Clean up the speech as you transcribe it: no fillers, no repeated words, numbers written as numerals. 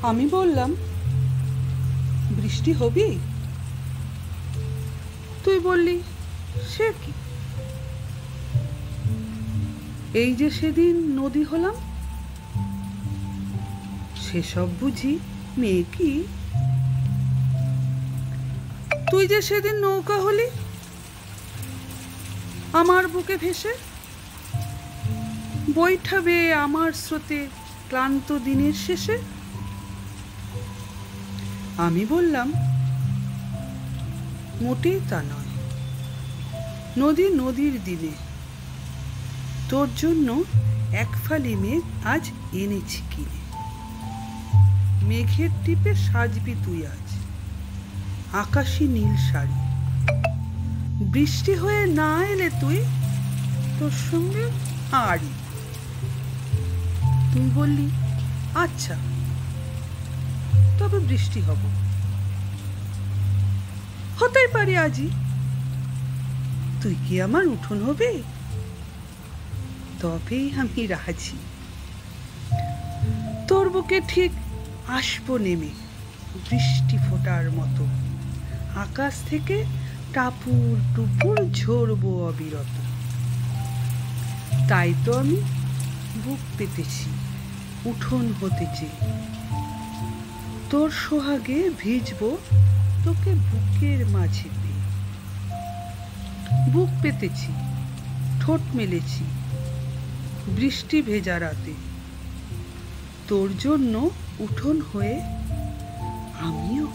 আমি বললাম, বৃষ্টি হবি? তুই বললি, সে কি, এই যে সেদিন নদী হলাম, সেসব বুঝি মেয়ে কি? তুই যে সেদিন নৌকা হলি আমার বুকে ভেসে, বৈঠাবে আমার স্রোতে ক্লান্ত দিনের শেষে। আমি বললাম, মোটেই তা নয়, নদী নদীর দিনে তোর জন্য এক ফালি মেঘ আজ এনেছি কিনে। মেঘের টিপে সাজবি তুই আজ আকাশী নীল শাড়ি। বৃষ্টি হয়ে না এলে তুই তোর সঙ্গে হারি। তুই বললি, আচ্ছা, তবে বৃষ্টি হতেই পারি আজই। তুই কি আমার উঠোন হবে? তবেই আমি রাজি। তোর বুকে ঠিক আসবো নেমে বৃষ্টি ফোটার মতো, আকাশ থেকে টাপুর টুপুর ঝরবো অবিরত। তাই তো আমি বুক পেতেছি উঠোন হতে চেয়ে, তোর সোহাগে ভিজবো তোকে বুকের মাঝে পেয়ে। বুক পেতেছি, ঠোঁট মেলেছি বৃষ্টি ভেজা রাতে, তোর জন্য উঠোন হয়ে আমিও